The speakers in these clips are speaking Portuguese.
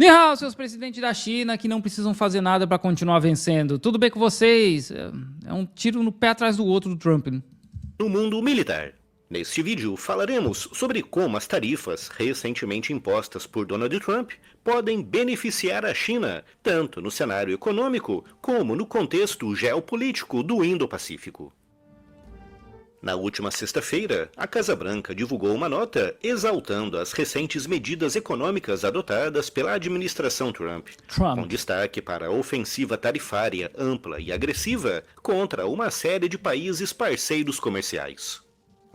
Ni hao, seus presidentes da China que não precisam fazer nada para continuar vencendo. Tudo bem com vocês? É um tiro no pé atrás do outro do Trump. No mundo militar. Neste vídeo falaremos sobre como as tarifas recentemente impostas por Donald Trump podem beneficiar a China, tanto no cenário econômico como no contexto geopolítico do Indo-Pacífico. Na última sexta-feira, a Casa Branca divulgou uma nota exaltando as recentes medidas econômicas adotadas pela administração Trump, com destaque para a ofensiva tarifária ampla e agressiva contra uma série de países parceiros comerciais.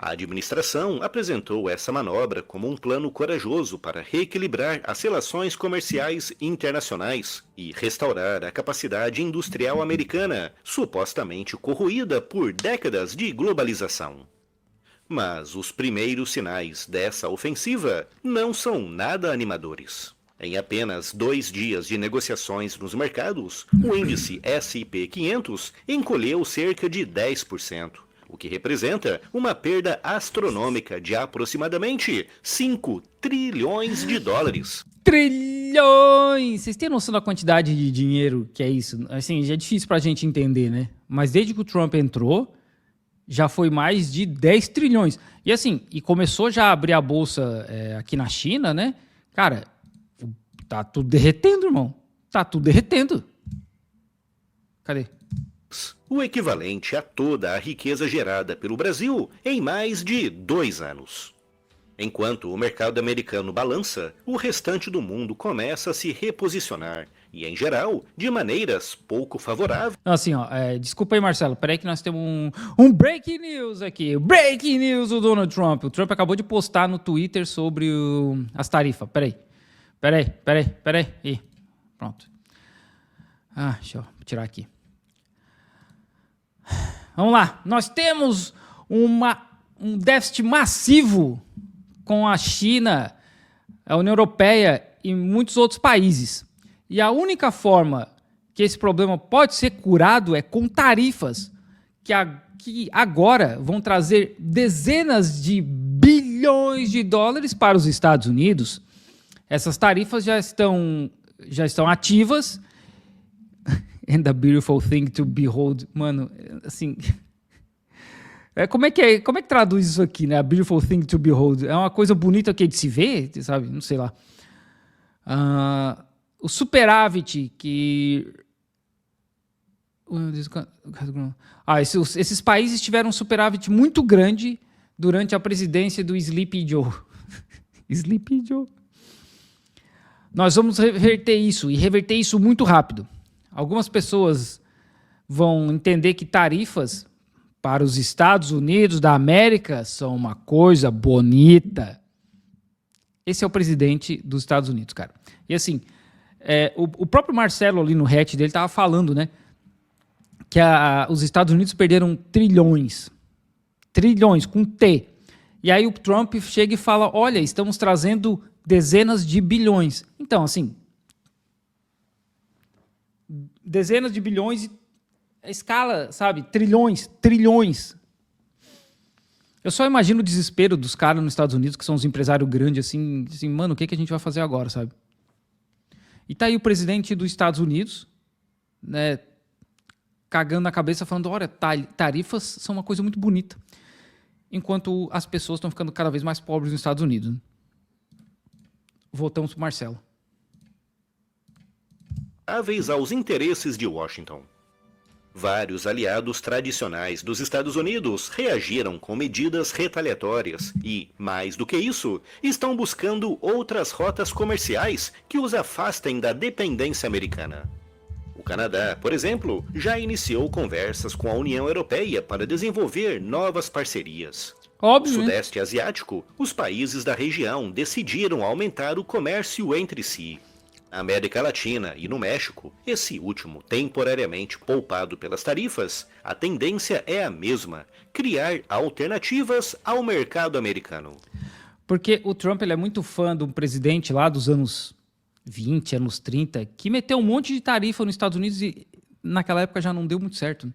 A administração apresentou essa manobra como um plano corajoso para reequilibrar as relações comerciais internacionais e restaurar a capacidade industrial americana, supostamente corroída por décadas de globalização. Mas os primeiros sinais dessa ofensiva não são nada animadores. Em apenas 2 dias de negociações nos mercados, o índice S&P 500 encolheu cerca de 10%. O que representa uma perda astronômica de aproximadamente 5 trilhões de dólares. Trilhões! Vocês têm noção da quantidade de dinheiro que é isso? Assim, já é difícil pra gente entender, né? Mas desde que o Trump entrou, já foi mais de 10 trilhões. E assim, e começou já a abrir a bolsa aqui na China, né? Cara, tá tudo derretendo, irmão. Tá tudo derretendo. Cadê? O equivalente a toda a riqueza gerada pelo Brasil em mais de 2 anos. Enquanto o mercado americano balança, o restante do mundo começa a se reposicionar, e em geral, de maneiras pouco favoráveis. Assim, ó, desculpa aí, Marcelo, peraí que nós temos um breaking news aqui. Breaking news do Donald Trump. O Trump acabou de postar no Twitter sobre as tarifas. Peraí. Ih, pronto. Deixa eu tirar aqui. Vamos lá, nós temos um déficit massivo com a China, a União Europeia e muitos outros países. E a única forma que esse problema pode ser curado é com tarifas que agora vão trazer dezenas de bilhões de dólares para os Estados Unidos. Essas tarifas já estão ativas. And a beautiful thing to behold. Mano, assim... Como é que traduz isso aqui, né? A beautiful thing to behold. É uma coisa bonita que é de se ver, sabe? Não sei lá. O superávit que... esses países tiveram um superávit muito grande durante a presidência do Sleepy Joe. Sleepy Joe. Nós vamos reverter isso, e reverter isso muito rápido. Algumas pessoas vão entender que tarifas para os Estados Unidos da América são uma coisa bonita. Esse é o presidente dos Estados Unidos, cara. E assim, o próprio Marcelo ali no hatch dele estava falando, né, que os Estados Unidos perderam trilhões com T. E aí o Trump chega e fala, olha, estamos trazendo dezenas de bilhões. Então, assim... dezenas de bilhões, a escala, sabe? Trilhões. Eu só imagino o desespero dos caras nos Estados Unidos, que são uns empresários grandes, assim, mano, o que a gente vai fazer agora, sabe? E tá aí o presidente dos Estados Unidos, né, cagando na cabeça, falando, olha, tarifas são uma coisa muito bonita, enquanto as pessoas estão ficando cada vez mais pobres nos Estados Unidos. Voltamos pro Marcelo. Aos interesses de Washington. Vários aliados tradicionais dos Estados Unidos reagiram com medidas retaliatórias e, mais do que isso, estão buscando outras rotas comerciais que os afastem da dependência americana. O Canadá, por exemplo, já iniciou conversas com a União Europeia para desenvolver novas parcerias. Óbvio, no Sudeste Asiático, os países da região decidiram aumentar o comércio entre si. Na América Latina e no México, esse último temporariamente poupado pelas tarifas, a tendência é a mesma, criar alternativas ao mercado americano. Porque o Trump ele é muito fã de um presidente lá dos anos 20, anos 30, que meteu um monte de tarifa nos Estados Unidos e naquela época já não deu muito certo.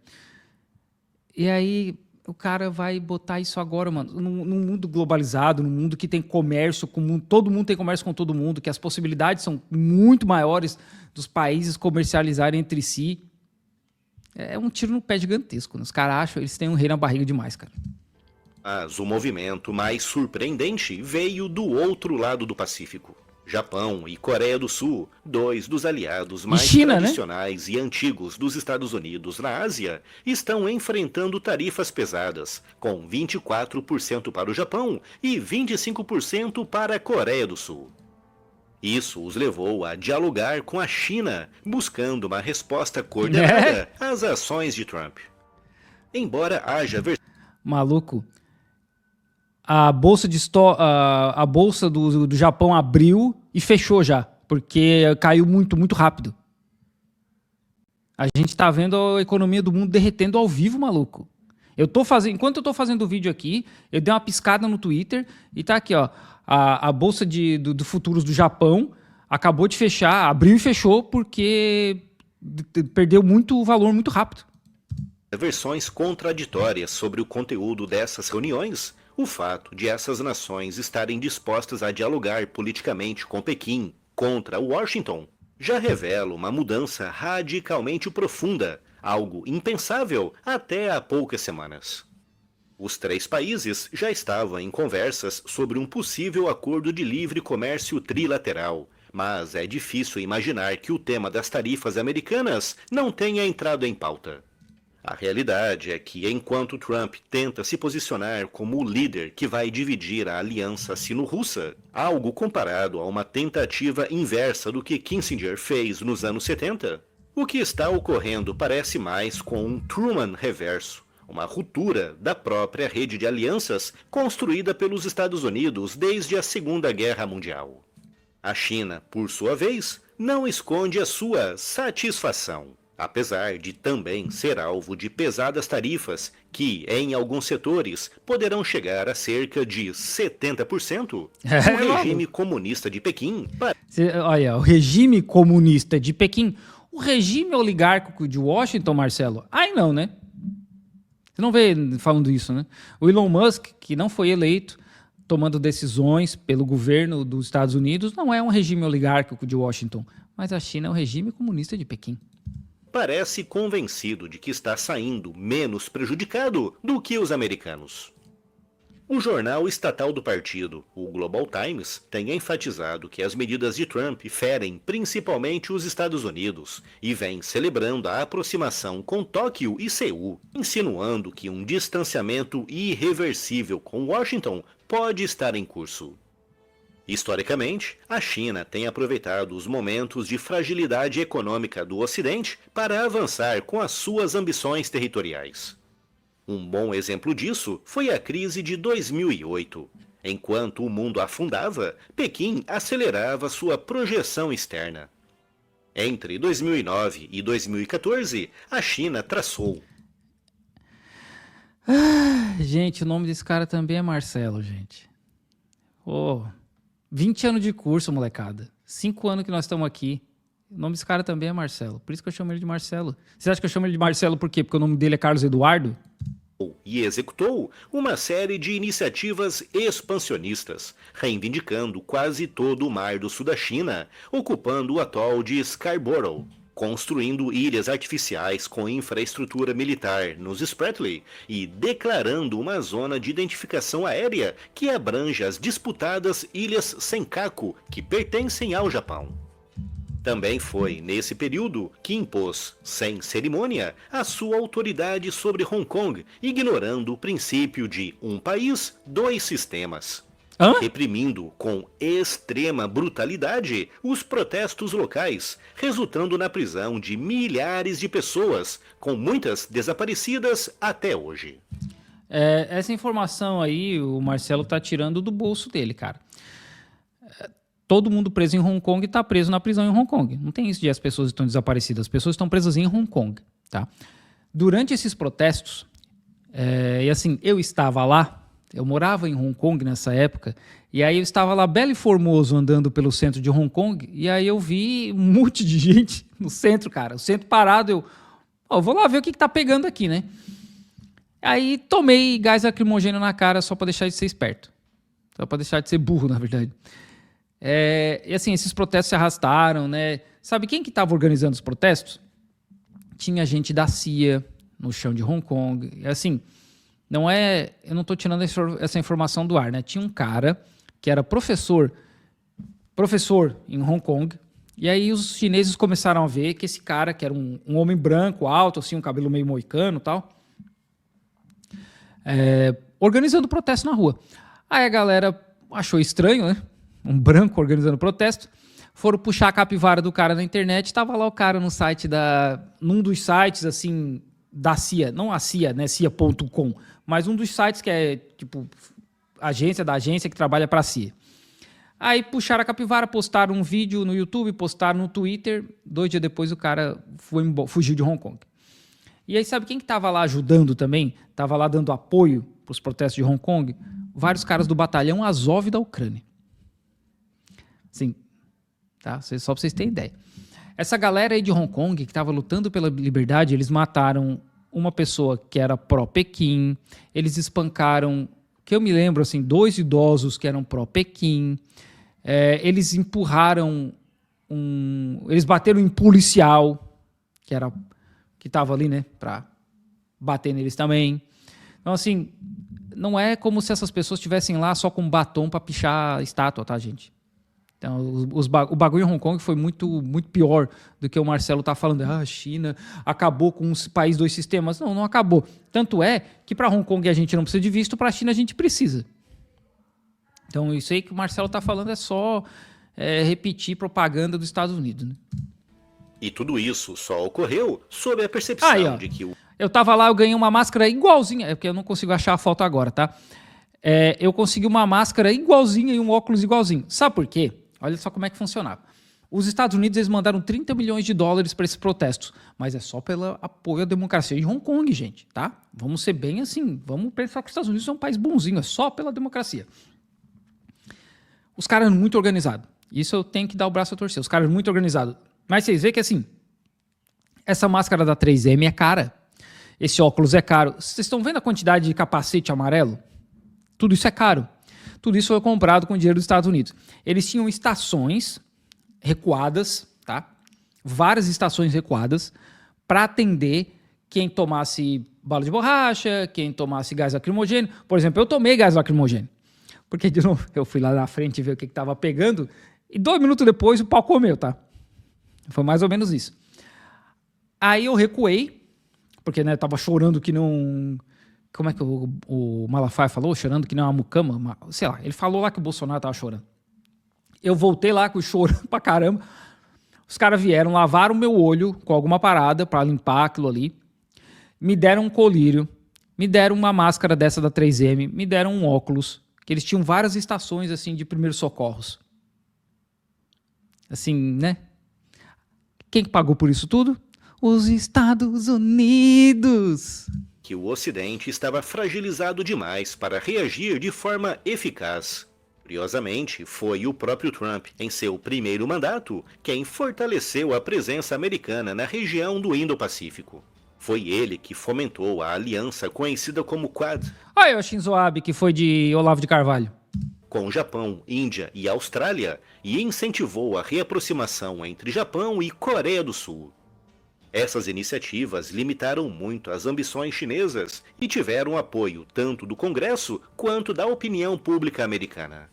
E aí o cara vai botar isso agora, mano, num mundo globalizado, num mundo que tem comércio com todo mundo tem comércio com todo mundo, que as possibilidades são muito maiores dos países comercializarem entre si. É um tiro no pé gigantesco, né? Os caras acham, eles têm um rei na barriga demais, cara. Mas o movimento mais surpreendente veio do outro lado do Pacífico. Japão e Coreia do Sul, dois dos aliados mais China, tradicionais e antigos dos Estados Unidos na Ásia, estão enfrentando tarifas pesadas, com 24% para o Japão e 25% para a Coreia do Sul. Isso os levou a dialogar com a China, buscando uma resposta coordenada às ações de Trump. Embora haja Maluco, a bolsa do Japão abriu e fechou já, porque caiu muito, muito rápido. A gente tá vendo a economia do mundo derretendo ao vivo, maluco. Enquanto eu tô fazendo o vídeo aqui, eu dei uma piscada no Twitter e tá aqui, ó, a bolsa do futuros do Japão acabou de fechar, abriu e fechou porque perdeu muito valor muito rápido. Versões contraditórias sobre o conteúdo dessas reuniões. O fato de essas nações estarem dispostas a dialogar politicamente com Pequim contra Washington já revela uma mudança radicalmente profunda, algo impensável até há poucas semanas. Os três países já estavam em conversas sobre um possível acordo de livre comércio trilateral, mas é difícil imaginar que o tema das tarifas americanas não tenha entrado em pauta. A realidade é que, enquanto Trump tenta se posicionar como o líder que vai dividir a aliança sino-russa, algo comparado a uma tentativa inversa do que Kissinger fez nos anos 70, o que está ocorrendo parece mais com um Truman reverso, uma ruptura da própria rede de alianças construída pelos Estados Unidos desde a Segunda Guerra Mundial. A China, por sua vez, não esconde a sua satisfação. Apesar de também ser alvo de pesadas tarifas que, em alguns setores, poderão chegar a cerca de 70%, o regime comunista de Pequim... Olha, o regime comunista de Pequim, o regime oligárquico de Washington, Marcelo, aí não, né? Você não vê falando isso, né? O Elon Musk, que não foi eleito, tomando decisões pelo governo dos Estados Unidos, não é um regime oligárquico de Washington, mas a China é o regime comunista de Pequim. Parece convencido de que está saindo menos prejudicado do que os americanos. O jornal estatal do partido, o Global Times, tem enfatizado que as medidas de Trump ferem principalmente os Estados Unidos e vem celebrando a aproximação com Tóquio e Seul, insinuando que um distanciamento irreversível com Washington pode estar em curso. Historicamente, a China tem aproveitado os momentos de fragilidade econômica do Ocidente para avançar com as suas ambições territoriais. Um bom exemplo disso foi a crise de 2008. Enquanto o mundo afundava, Pequim acelerava sua projeção externa. Entre 2009 e 2014, a China traçou. Gente, o nome desse cara também é Marcelo, gente. 20 anos de curso, molecada. 5 anos que nós estamos aqui. O nome desse cara também é Marcelo. Por isso que eu chamo ele de Marcelo. Você acha que eu chamo ele de Marcelo por quê? Porque o nome dele é Carlos Eduardo? E executou uma série de iniciativas expansionistas, reivindicando quase todo o mar do sul da China, ocupando o atol de Scarborough, construindo ilhas artificiais com infraestrutura militar nos Spratly e declarando uma zona de identificação aérea que abrange as disputadas Ilhas Senkaku, que pertencem ao Japão. Também foi nesse período que impôs, sem cerimônia, a sua autoridade sobre Hong Kong, ignorando o princípio de um país, dois sistemas. Reprimindo com extrema brutalidade os protestos locais, resultando na prisão de milhares de pessoas, com muitas desaparecidas até hoje. Essa informação aí o Marcelo tá tirando do bolso dele, cara. Todo mundo preso em Hong Kong está preso na prisão em Hong Kong. Não tem isso de as pessoas estão desaparecidas. As pessoas estão presas em Hong Kong. Tá? Durante esses protestos, e assim, eu estava lá, eu morava em Hong Kong nessa época, e aí eu estava lá belo e formoso andando pelo centro de Hong Kong, e aí eu vi um monte de gente no centro, cara. O centro parado, eu vou lá ver o que tá pegando aqui, né? Aí tomei gás lacrimogêneo na cara só pra deixar de ser esperto. Só pra deixar de ser burro, na verdade. E assim, esses protestos se arrastaram, né? Sabe quem que tava organizando os protestos? Tinha gente da CIA no chão de Hong Kong. E assim, eu não tô tirando essa informação do ar, né? Tinha um cara que era professor em Hong Kong. E aí os chineses começaram a ver que esse cara, que era um homem branco, alto, assim, um cabelo meio moicano e tal, organizando protesto na rua. Aí a galera achou estranho, né? Um branco organizando protesto. Foram puxar a capivara do cara na internet. Tava lá o cara no site num dos sites, assim, da CIA. Não a CIA, né? CIA.com. Mas um dos sites que é, tipo, da agência que trabalha pra CIA. Aí puxaram a capivara, postaram um vídeo no YouTube, postaram no Twitter. 2 dias depois o cara fugiu de Hong Kong. E aí sabe quem que tava lá ajudando também? Tava lá dando apoio pros protestos de Hong Kong? Vários caras do batalhão Azov da Ucrânia. Sim, tá? Só pra vocês terem ideia. Essa galera aí de Hong Kong que tava lutando pela liberdade, eles mataram uma pessoa que era pró-Pequim, eles espancaram, que eu me lembro, assim, 2 idosos que eram pró-Pequim, eles empurraram eles bateram em policial, que tava ali, né, pra bater neles também. Então, assim, não é como se essas pessoas estivessem lá só com batom pra pichar a estátua, tá, gente? Então, o bagulho em Hong Kong foi muito, muito pior do que o Marcelo tá falando. A China acabou com um país, 2 sistemas. Não, não acabou. Tanto é que para Hong Kong a gente não precisa de visto, para a China a gente precisa. Então, isso aí que o Marcelo tá falando é só repetir propaganda dos Estados Unidos, né? E tudo isso só ocorreu sob a percepção de que eu tava lá, eu ganhei uma máscara igualzinha, porque eu não consigo achar a foto agora, tá? Eu consegui uma máscara igualzinha e um óculos igualzinho. Sabe por quê? Olha só como é que funcionava. Os Estados Unidos eles mandaram 30 milhões de dólares para esses protestos, mas é só pelo apoio à democracia de Hong Kong, gente, tá? Vamos ser bem assim, vamos pensar que os Estados Unidos é um país bonzinho, é só pela democracia. Os caras eram muito organizados. Isso eu tenho que dar o braço a torcer. Os caras eram muito organizados. Mas vocês veem que assim, essa máscara da 3M é cara. Esse óculos é caro. Vocês estão vendo a quantidade de capacete amarelo? Tudo isso é caro. Tudo isso foi comprado com dinheiro dos Estados Unidos. Eles tinham estações recuadas, tá? Várias estações recuadas para atender quem tomasse bala de borracha, quem tomasse gás lacrimogêneo. Por exemplo, eu tomei gás lacrimogêneo. Porque, de novo, eu fui lá na frente ver o que estava pegando e 2 minutos depois o pau comeu, tá? Foi mais ou menos isso. Aí eu recuei, porque, né, eu tava chorando que não... Como é que o Malafaia falou? Chorando que não é uma mucama? Sei lá, ele falou lá que o Bolsonaro tava chorando. Eu voltei lá com chorando pra caramba. Os caras vieram, lavaram o meu olho com alguma parada pra limpar aquilo ali. Me deram um colírio. Me deram uma máscara dessa da 3M. Me deram um óculos. Que eles tinham várias estações, assim, de primeiros socorros. Assim, né? Quem pagou por isso tudo? Os Estados Unidos! Que o Ocidente estava fragilizado demais para reagir de forma eficaz. Curiosamente, foi o próprio Trump, em seu primeiro mandato, quem fortaleceu a presença americana na região do Indo-Pacífico. Foi ele que fomentou a aliança conhecida como Quad. Olha o Shinzo Abe, que foi de Olavo de Carvalho. Com Japão, Índia e Austrália, e incentivou a reaproximação entre Japão e Coreia do Sul. Essas iniciativas limitaram muito as ambições chinesas e tiveram apoio tanto do Congresso quanto da opinião pública americana.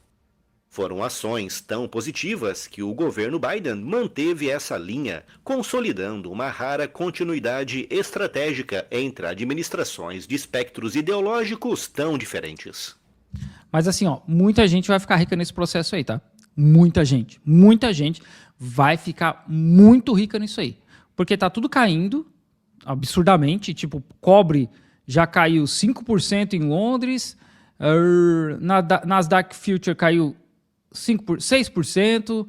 Foram ações tão positivas que o governo Biden manteve essa linha, consolidando uma rara continuidade estratégica entre administrações de espectros ideológicos tão diferentes. Mas assim, ó, muita gente vai ficar rica nesse processo aí, tá? Muita gente vai ficar muito rica nisso aí. Porque tá tudo caindo absurdamente, tipo, cobre já caiu 5% em Londres, Nasdaq Future caiu 6%,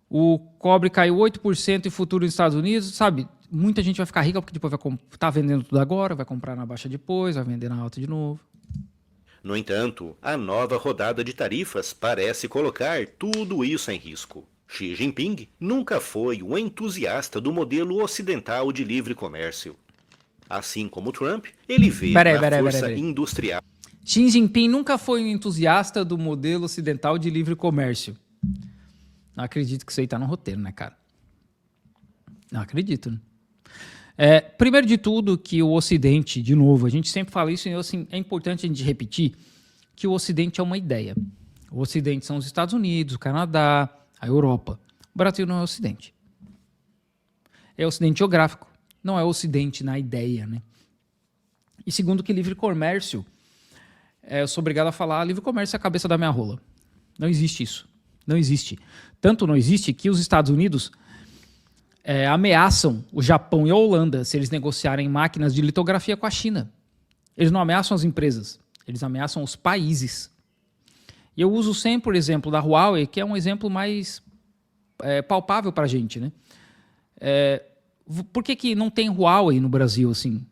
o cobre caiu 8% em futuro nos Estados Unidos, sabe? Muita gente vai ficar rica porque depois vai tá vendendo tudo agora, vai comprar na baixa depois, vai vender na alta de novo. No entanto, a nova rodada de tarifas parece colocar tudo isso em risco. Xi Jinping nunca foi um entusiasta do modelo ocidental de livre comércio. Assim como Trump, ele vê na força industrial. Xi Jinping nunca foi um entusiasta do modelo ocidental de livre comércio. Não acredito que isso aí tá no roteiro, né, cara? Não acredito, né? Primeiro de tudo, que o Ocidente, de novo, a gente sempre fala isso, e assim, é importante a gente repetir que o Ocidente é uma ideia. O Ocidente são os Estados Unidos, o Canadá, a Europa. O Brasil não é o Ocidente. É o Ocidente geográfico, não é o Ocidente na ideia, né? E segundo, que livre comércio, eu sou obrigado a falar, livre comércio é a cabeça da minha rola. Não existe isso. Não existe. Tanto não existe que os Estados Unidos ameaçam o Japão e a Holanda se eles negociarem máquinas de litografia com a China. Eles não ameaçam as empresas, eles ameaçam os países. E eu uso sempre o exemplo da Huawei, que é um exemplo mais palpável para a gente, né? Por que não tem Huawei no Brasil, assim?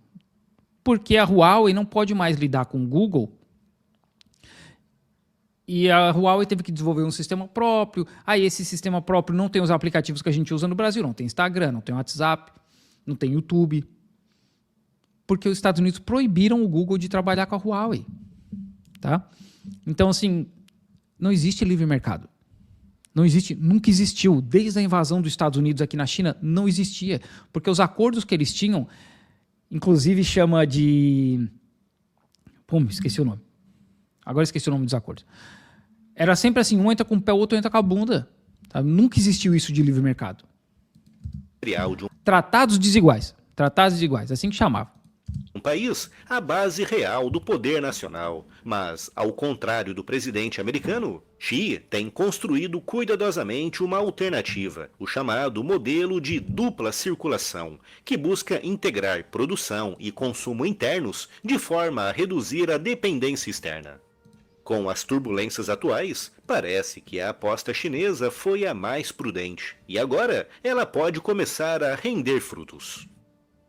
Porque a Huawei não pode mais lidar com o Google. E a Huawei teve que desenvolver um sistema próprio. Aí esse sistema próprio não tem os aplicativos que a gente usa no Brasil. Não tem Instagram, não tem WhatsApp, não tem YouTube. Porque os Estados Unidos proibiram o Google de trabalhar com a Huawei. Tá? Então, assim, não existe livre mercado. Não existe, nunca existiu. Desde a invasão dos Estados Unidos aqui na China, não existia. Porque os acordos que eles tinham, inclusive chama de... esqueci o nome. Agora esqueci o nome dos acordos. Era sempre assim, um entra com o pé, o outro entra com a bunda. Tá? Nunca existiu isso de livre mercado. Tratados desiguais. Tratados desiguais, assim que chamava. Um país, a base real do poder nacional. Mas, ao contrário do presidente americano, Xi tem construído cuidadosamente uma alternativa, o chamado modelo de dupla circulação, que busca integrar produção e consumo internos de forma a reduzir a dependência externa. Com as turbulências atuais, parece que a aposta chinesa foi a mais prudente, e agora ela pode começar a render frutos.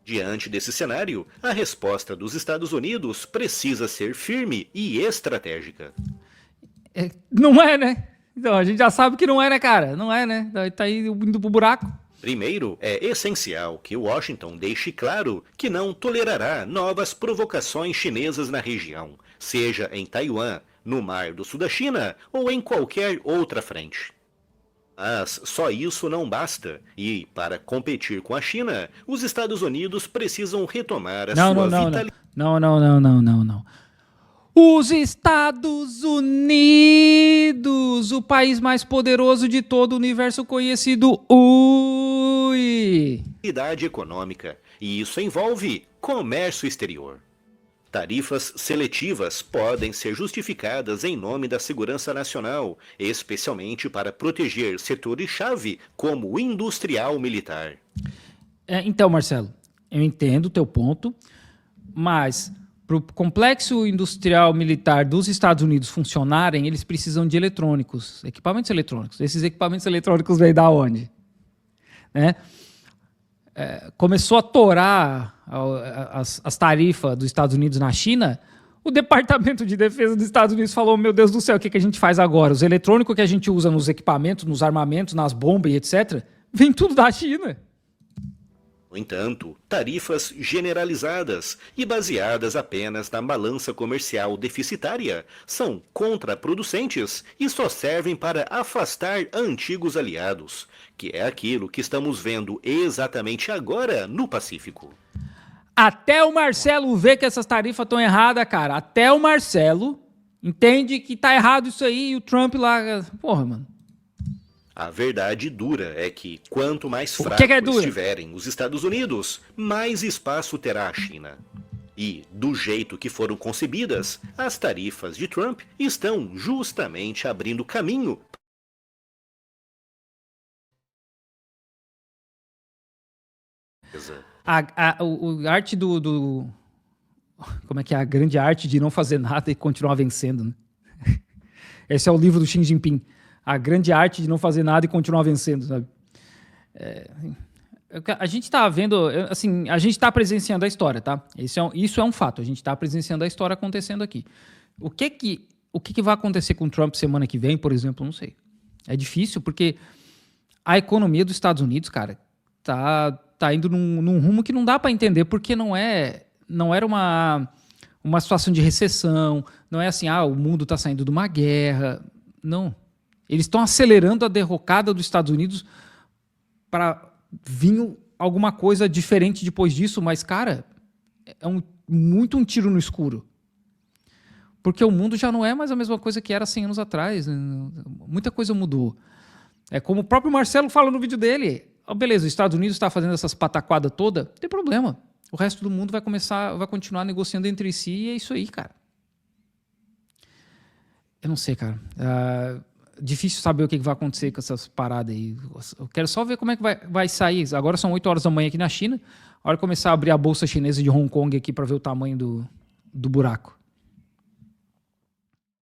Diante desse cenário, a resposta dos Estados Unidos precisa ser firme e estratégica. Não é, né? Então, a gente já sabe que não é, né, cara? Não é, né? Tá aí indo pro buraco. Primeiro, é essencial que Washington deixe claro que não tolerará novas provocações chinesas na região, seja em Taiwan, no Mar do Sul da China ou em qualquer outra frente. Mas só isso não basta, e para competir com a China, os Estados Unidos precisam retomar a sua vitalidade. Não. Os Estados Unidos, o país mais poderoso de todo o universo conhecido, Atividade econômica, e isso envolve comércio exterior. Tarifas seletivas podem ser justificadas em nome da segurança nacional, especialmente para proteger setores-chave como o industrial militar. Então, Marcelo, eu entendo o teu ponto, mas para o complexo industrial militar dos Estados Unidos funcionarem, eles precisam de eletrônicos, equipamentos eletrônicos. Esses equipamentos eletrônicos vêm da onde? Né? Começou a torar as tarifas dos Estados Unidos na China, o Departamento de Defesa dos Estados Unidos falou, meu Deus do céu, o que a gente faz agora? Os eletrônicos que a gente usa nos equipamentos, nos armamentos, nas bombas e etc., vem tudo da China. No entanto, tarifas generalizadas e baseadas apenas na balança comercial deficitária são contraproducentes e só servem para afastar antigos aliados, que é aquilo que estamos vendo exatamente agora no Pacífico. Até o Marcelo vê que essas tarifas estão erradas, cara. Até o Marcelo entende que tá errado isso aí e o Trump lá... Porra, mano. A verdade dura é que quanto mais fracos estiverem os Estados Unidos, mais espaço terá a China. E, do jeito que foram concebidas, as tarifas de Trump estão justamente abrindo caminho. A arte como é que é? A grande arte de não fazer nada e continuar vencendo, né? Esse é o livro do Xi Jinping. A grande arte de não fazer nada e continuar vencendo, sabe? A gente está vendo, assim, a gente está presenciando a história, tá? Isso é um fato, a gente está presenciando a história acontecendo aqui. O que vai acontecer com o Trump semana que vem, por exemplo, não sei. É difícil, porque a economia dos Estados Unidos, cara, tá tá indo num rumo que não dá para entender, porque não era uma situação de recessão, não é assim, o mundo está saindo de uma guerra. Não. Eles estão acelerando a derrocada dos Estados Unidos para vir alguma coisa diferente depois disso, mas, cara, é muito um tiro no escuro. Porque o mundo já não é mais a mesma coisa que era 100 anos atrás. Muita coisa mudou. É como o próprio Marcelo fala no vídeo dele. Beleza, os Estados Unidos está fazendo essas pataquadas toda, não tem problema. O resto do mundo vai continuar negociando entre si e é isso aí, cara. Eu não sei, cara. Difícil saber o que vai acontecer com essas paradas aí. Eu quero só ver como é que vai sair. Agora são 8 horas da manhã aqui na China. A hora de começar a abrir a bolsa chinesa de Hong Kong aqui para ver o tamanho do buraco.